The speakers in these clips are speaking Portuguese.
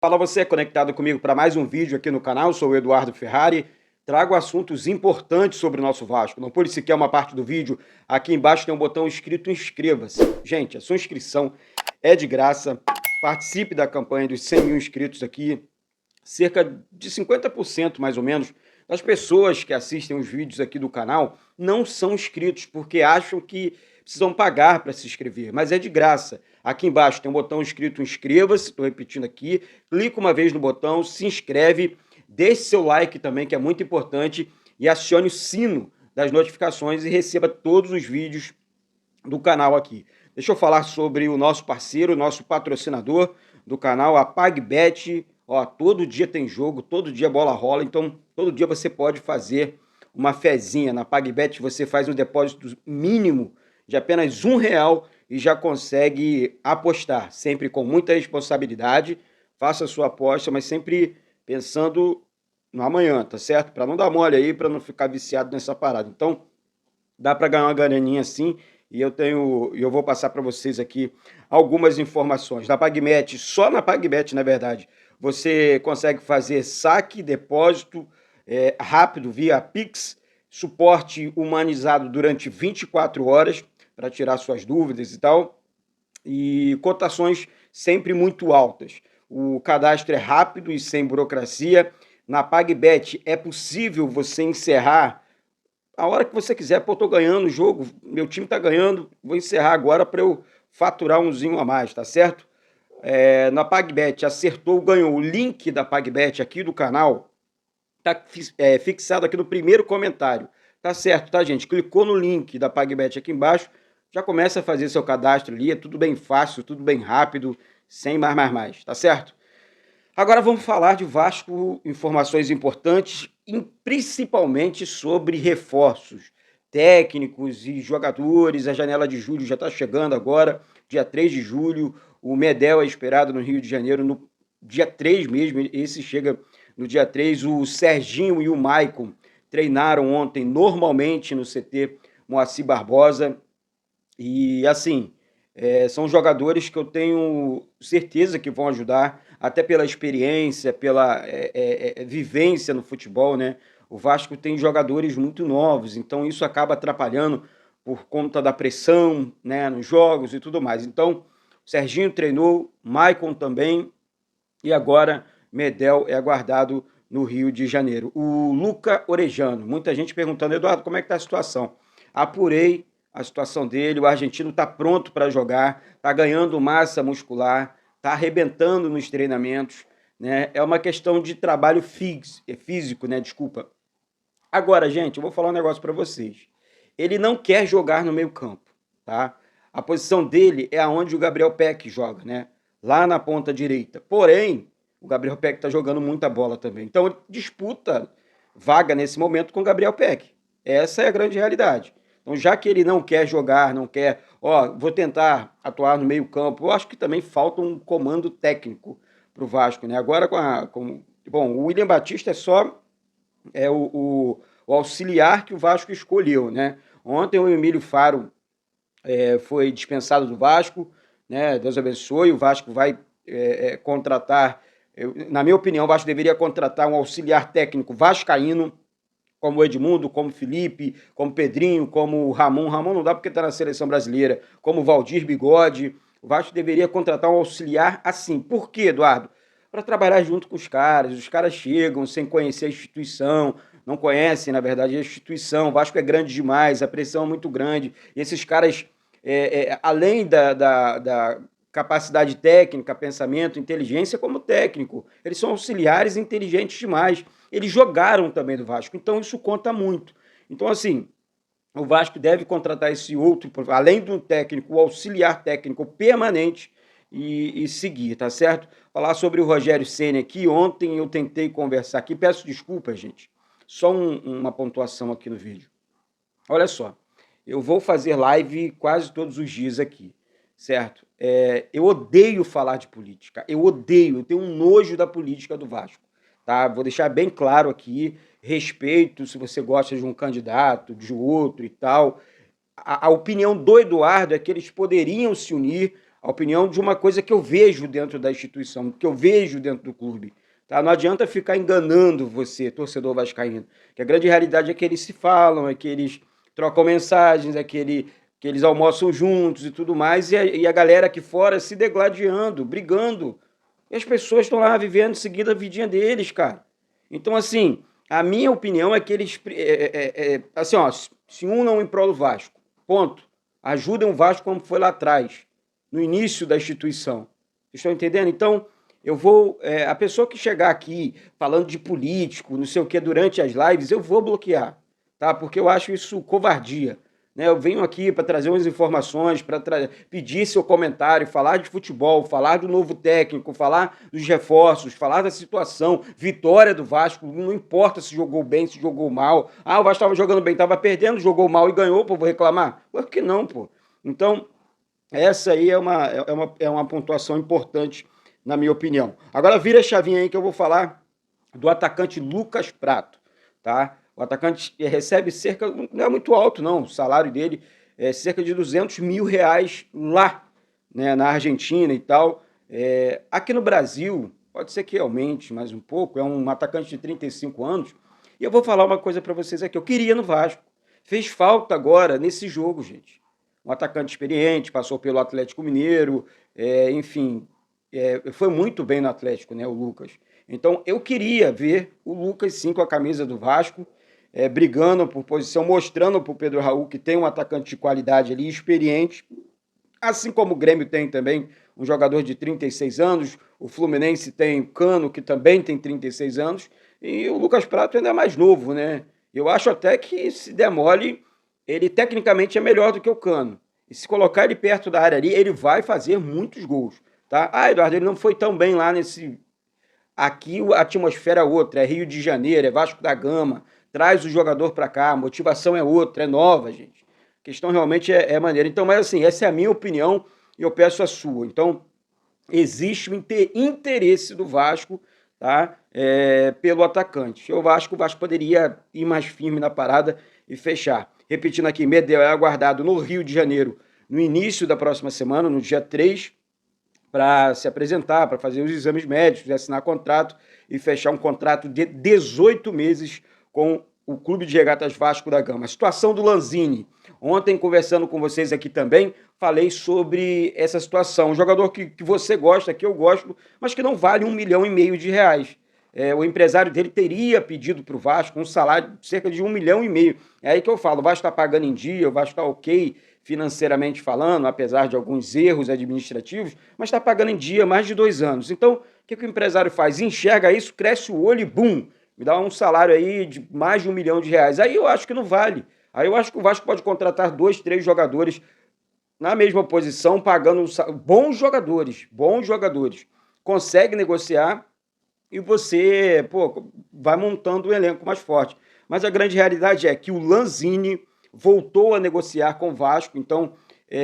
Fala você conectado comigo para mais um vídeo aqui no canal, sou o Eduardo Ferrari, trago assuntos importantes sobre o nosso Vasco. Não pule sequer uma parte do vídeo, aqui embaixo tem um botão escrito inscreva-se. Gente, a sua inscrição é de graça, participe da campanha dos 100 mil inscritos aqui, cerca de 50% mais ou menos das pessoas que assistem os vídeos aqui do canal não são inscritos porque acham que precisam pagar para se inscrever, mas é de graça. Aqui embaixo tem um botão escrito inscreva-se, estou repetindo aqui, clica uma vez no botão, se inscreve, deixe seu like também, que é muito importante, e acione o sino das notificações e receba todos os vídeos do canal aqui. Deixa eu falar sobre o nosso parceiro, o nosso patrocinador do canal, a PagBet. Ó, todo dia tem jogo, todo dia a bola rola, então todo dia você pode fazer uma fezinha. Na PagBet você faz um depósito mínimo de apenas R$ 1 e já consegue apostar, sempre com muita responsabilidade. Faça a sua aposta, mas sempre pensando no amanhã, tá certo? Para não dar mole aí, para não ficar viciado nessa parada. Então, dá para ganhar uma graninha assim, e eu vou passar para vocês aqui algumas informações. Na PagBet, só na PagBet, na verdade, você consegue fazer saque, depósito rápido via Pix, suporte humanizado durante 24 horas para tirar suas dúvidas e tal, e cotações sempre muito altas. O cadastro é rápido e sem burocracia. Na PagBet é possível você encerrar a hora que você quiser. Pô, tô ganhando o jogo, meu time tá ganhando, vou encerrar agora para eu faturar umzinho a mais, tá certo? Na PagBet, acertou, ganhou. O link da PagBet aqui do canal tá fixado aqui no primeiro comentário. Tá certo, tá, gente? Clicou no link da PagBet aqui embaixo, já começa a fazer seu cadastro ali, é tudo bem fácil, tudo bem rápido, sem mais, tá certo? Agora vamos falar de Vasco, informações importantes, e principalmente sobre reforços técnicos e jogadores. A janela de julho já está chegando agora, dia 3 de julho. O Medel é esperado no Rio de Janeiro no dia 3 mesmo, esse chega no dia 3. O Serginho e o Maicon treinaram ontem normalmente no CT Moacir Barbosa. E assim, são jogadores que eu tenho certeza que vão ajudar, até pela experiência, pela vivência no futebol, né? O Vasco tem jogadores muito novos, então isso acaba atrapalhando por conta da pressão, né, nos jogos e tudo mais. Então, o Serginho treinou, Maicon também, e agora Medel é aguardado no Rio de Janeiro. O Luca Orejano, muita gente perguntando, Eduardo, como é que está a situação? Apurei a situação dele, o argentino está pronto para jogar, está ganhando massa muscular, está arrebentando nos treinamentos, né? É uma questão de trabalho físico, né? Desculpa. Agora, gente, eu vou falar um negócio para vocês. Ele não quer jogar no meio-campo, tá? A posição dele é aonde o Gabriel Peck joga, né? Lá na ponta direita. Porém, o Gabriel Peck está jogando muita bola também. Então, ele disputa vaga nesse momento com o Gabriel Peck. Essa é a grande realidade. Então, já que ele não quer jogar, não quer, vou tentar atuar no meio-campo, eu acho que também falta um comando técnico para o Vasco, né? Agora bom, o William Batista é só o auxiliar que o Vasco escolheu, né? Ontem o Emílio Faro foi dispensado do Vasco, né? Deus abençoe, o Vasco vai contratar, na minha opinião, o Vasco deveria contratar um auxiliar técnico vascaíno, como o Edmundo, como o Felipe, como o Pedrinho, como o Ramon. Ramon não dá porque está na seleção brasileira, como o Valdir Bigode. O Vasco deveria contratar um auxiliar assim. Por quê, Eduardo? Para trabalhar junto com os caras chegam sem conhecer a instituição, não conhecem, na verdade, a instituição. O Vasco é grande demais, a pressão é muito grande, e esses caras, além da capacidade técnica, pensamento, inteligência como técnico, eles são auxiliares inteligentes demais. Eles jogaram também do Vasco, então isso conta muito. Então, assim, o Vasco deve contratar esse outro, além do técnico, o auxiliar técnico permanente e seguir, tá certo? Falar sobre o Rogério Ceni aqui. Ontem eu tentei conversar aqui, peço desculpas, gente. Só uma pontuação aqui no vídeo. Olha só, eu vou fazer live quase todos os dias aqui, certo? Eu odeio falar de política, eu tenho um nojo da política do Vasco, tá? Vou deixar bem claro aqui, respeito se você gosta de um candidato, de outro e tal. A opinião do Eduardo é que eles poderiam se unir a opinião de uma coisa que eu vejo dentro da instituição, que eu vejo dentro do clube. Tá? Não adianta ficar enganando você, torcedor vascaíno, que a grande realidade é que eles se falam, é que eles trocam mensagens, é que eles almoçam juntos e tudo mais, e a galera aqui fora se degladiando, brigando. E as pessoas estão lá vivendo, seguindo a vidinha deles, cara. Então, assim, a minha opinião é que eles. Assim, ó, se unam em prol do Vasco. Ponto. Ajudem o Vasco como foi lá atrás, no início da instituição. Vocês estão entendendo? Então, eu vou. A pessoa que chegar aqui falando de político, não sei o que, durante as lives, eu vou bloquear. Tá? Porque eu acho isso covardia. Né? Eu venho aqui para trazer umas informações, para pedir seu comentário, falar de futebol, falar do novo técnico, falar dos reforços, falar da situação, vitória do Vasco, não importa se jogou bem, se jogou mal. Ah, o Vasco estava jogando bem, estava perdendo, jogou mal e ganhou, pô, vou reclamar? Por que não, pô? Então, essa aí é uma pontuação importante, na minha opinião. Agora vira a chavinha aí que eu vou falar do atacante Lucas Prato, tá? O atacante recebe cerca, não é muito alto não, o salário dele é cerca de R$ 200 mil lá, né, na Argentina e tal. Aqui no Brasil, pode ser que aumente mais um pouco, é um atacante de 35 anos. E eu vou falar uma coisa para vocês aqui, eu queria no Vasco. Fez falta agora nesse jogo, gente. Um atacante experiente, passou pelo Atlético Mineiro, enfim, foi muito bem no Atlético, né, o Lucas. Então eu queria ver o Lucas sim com a camisa do Vasco, brigando por posição, mostrando para o Pedro Raul que tem um atacante de qualidade ali, experiente, assim como o Grêmio tem também um jogador de 36 anos, o Fluminense tem Cano, que também tem 36 anos, e o Lucas Prato ainda é mais novo, né? Eu acho até que, se der mole, ele tecnicamente é melhor do que o Cano. E se colocar ele perto da área ali, ele vai fazer muitos gols, tá? Ah, Eduardo, ele não foi tão bem lá nesse... Aqui a atmosfera é outra, é Rio de Janeiro, é Vasco da Gama, traz o jogador para cá, a motivação é outra, é nova, gente. A questão realmente é maneira. Então, mas assim, essa é a minha opinião e eu peço a sua. Então, existe um interesse do Vasco, tá? Pelo atacante. O Vasco poderia ir mais firme na parada e fechar. Repetindo aqui, Medel é aguardado no Rio de Janeiro no início da próxima semana, no dia 3, para se apresentar, para fazer os exames médicos, assinar contrato e fechar um contrato de 18 meses com o Clube de Regatas Vasco da Gama. A situação do Lanzini. Ontem, conversando com vocês aqui também, falei sobre essa situação. Um jogador que você gosta, que eu gosto, mas que não vale R$ 1,5 milhão. O empresário dele teria pedido para o Vasco um salário de cerca de R$ 1,5 milhão. É aí que eu falo, o Vasco está pagando em dia, o Vasco está ok financeiramente falando, apesar de alguns erros administrativos, mas está pagando em dia mais de 2 anos. Então, o que o empresário faz? Enxerga isso, cresce o olho e bum, me dá um salário aí de mais de R$ 1 milhão. Aí eu acho que não vale. Aí eu acho que o Vasco pode contratar 2, 3 jogadores na mesma posição, pagando bons jogadores. Consegue negociar e você, vai montando um elenco mais forte. Mas a grande realidade é que o Lanzini voltou a negociar com o Vasco, então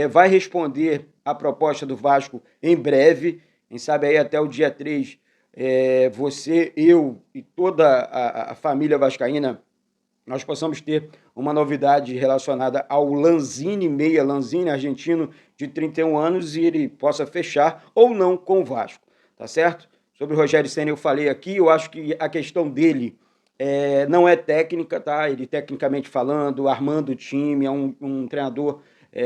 vai responder a proposta do Vasco em breve. Quem sabe aí até o dia 3, você, eu e toda a família vascaína, nós possamos ter uma novidade relacionada ao Lanzini, meia Lanzini, argentino de 31 anos, e ele possa fechar ou não com o Vasco, tá certo? Sobre o Rogério Ceni eu falei aqui, eu acho que a questão dele não é técnica, tá? Ele tecnicamente falando, armando o time, é um treinador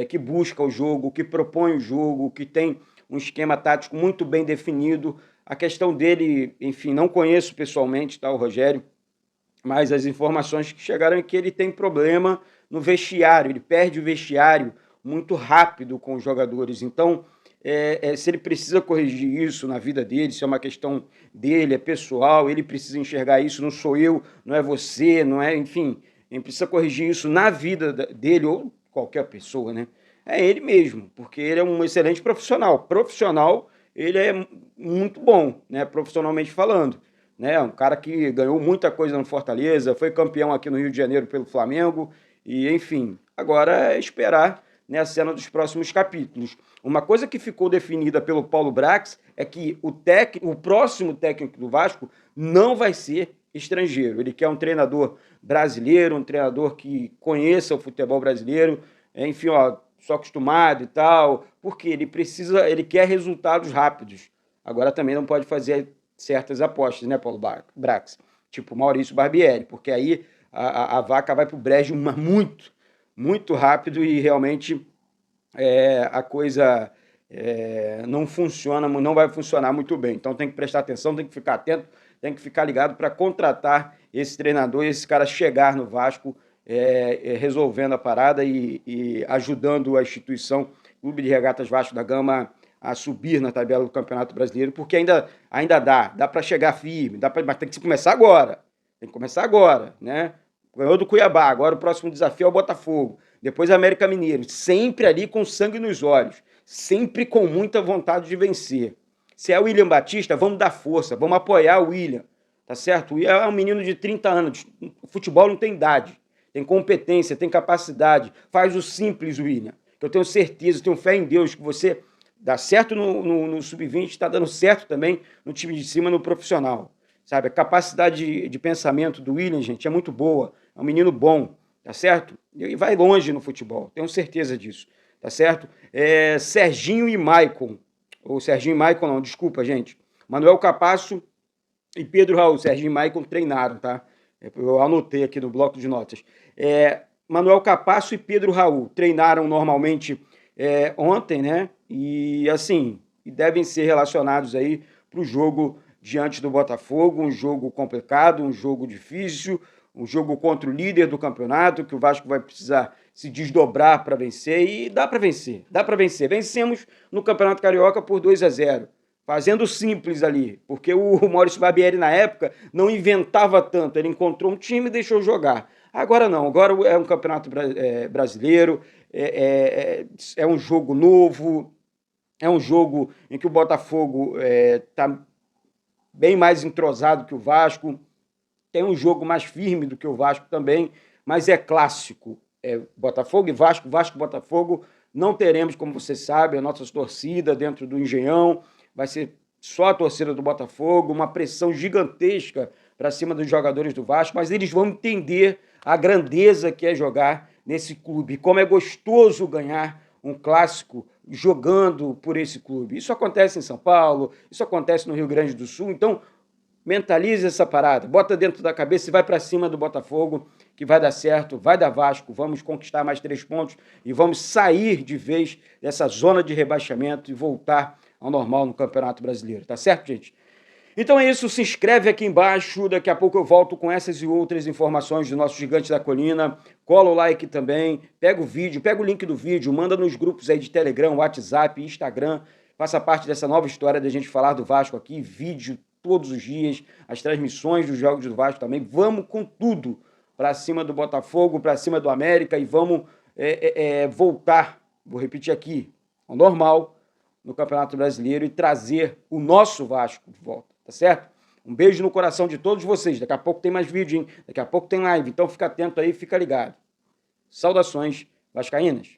que busca o jogo, que propõe o jogo, que tem um esquema tático muito bem definido. A questão dele, enfim, não conheço pessoalmente, tá, o Rogério, mas as informações que chegaram é que ele tem problema no vestiário, ele perde o vestiário muito rápido com os jogadores. Então, se ele precisa corrigir isso na vida dele, se é uma questão dele, é pessoal, ele precisa enxergar isso, não sou eu, não é você, não é, enfim, ele precisa corrigir isso na vida dele ou qualquer pessoa, né? É ele mesmo, porque ele é um excelente profissional. Profissional, ele é muito bom, né, profissionalmente falando. Né? Um cara que ganhou muita coisa no Fortaleza, foi campeão aqui no Rio de Janeiro pelo Flamengo, e enfim, agora é esperar, né, a cena dos próximos capítulos. Uma coisa que ficou definida pelo Paulo Brax é que o próximo técnico do Vasco não vai ser estrangeiro. Ele quer um treinador brasileiro, um treinador que conheça o futebol brasileiro. Enfim, ó, sou acostumado e tal, porque ele quer resultados rápidos. Agora também não pode fazer certas apostas, né, Paulo Brax? Tipo Maurício Barbieri, porque aí a vaca vai pro brejo muito, muito rápido e realmente a coisa não funciona, não vai funcionar muito bem. Então tem que prestar atenção, tem que ficar atento, tem que ficar ligado para contratar esse treinador e esse cara chegar no Vasco resolvendo a parada e ajudando a instituição Clube de Regatas Vasco da Gama a subir na tabela do Campeonato Brasileiro, porque ainda dá para chegar firme, mas tem que começar agora. Tem que começar agora, né? Ganhou do Cuiabá, agora o próximo desafio é o Botafogo. Depois o América Mineiro, sempre ali com sangue nos olhos, sempre com muita vontade de vencer. Se é o William Batista, vamos dar força, vamos apoiar o William, tá certo? O William é um menino de 30 anos, o futebol não tem idade, tem competência, tem capacidade, faz o simples, William. Eu tenho certeza, tenho fé em Deus que você dá certo no sub-20, está dando certo também no time de cima, no profissional. Sabe? A capacidade de pensamento do William, gente, é muito boa. É um menino bom, tá certo? E vai longe no futebol, tenho certeza disso, tá certo? Serginho e Maicon, ou Serginho e Maicon não, desculpa, gente. Manuel Capasso e Pedro Raul, Serginho e Maicon treinaram, tá? Eu anotei aqui no bloco de notas. Manuel Capasso e Pedro Raul treinaram normalmente ontem, né? E assim, devem ser relacionados aí para o jogo diante do Botafogo, um jogo complicado, um jogo difícil, um jogo contra o líder do campeonato, que o Vasco vai precisar se desdobrar para vencer, e dá para vencer, dá para vencer. Vencemos no Campeonato Carioca por 2-0, fazendo simples ali, porque o Maurício Barbieri na época não inventava tanto, ele encontrou um time e deixou jogar. Agora não, agora é um campeonato brasileiro, é um jogo novo, é um jogo em que o Botafogo está bem mais entrosado que o Vasco, tem um jogo mais firme do que o Vasco também, mas é clássico. Botafogo e Vasco, Vasco e Botafogo, não teremos, como você sabe, a nossa torcida dentro do Engenhão, vai ser só a torcida do Botafogo, uma pressão gigantesca para cima dos jogadores do Vasco, mas eles vão entender a grandeza que é jogar nesse clube, como é gostoso ganhar um clássico jogando por esse clube. Isso acontece em São Paulo, isso acontece no Rio Grande do Sul, então mentalize essa parada, bota dentro da cabeça e vai para cima do Botafogo, que vai dar certo, vai dar Vasco, vamos conquistar mais 3 pontos e vamos sair de vez dessa zona de rebaixamento e voltar ao normal no Campeonato Brasileiro, tá certo, gente? Então é isso, se inscreve aqui embaixo, daqui a pouco eu volto com essas e outras informações do nosso Gigante da Colina, cola o like também, pega o vídeo, pega o link do vídeo, manda nos grupos aí de Telegram, WhatsApp, Instagram, faça parte dessa nova história da gente falar do Vasco aqui, vídeo todos os dias, as transmissões dos jogos do Vasco também, vamos com tudo para cima do Botafogo, para cima do América e vamos voltar, vou repetir aqui, ao normal no Campeonato Brasileiro e trazer o nosso Vasco de volta. Tá certo? Um beijo no coração de todos vocês. Daqui a pouco tem mais vídeo, hein? Daqui a pouco tem live. Então fica atento aí, fica ligado. Saudações vascaínas.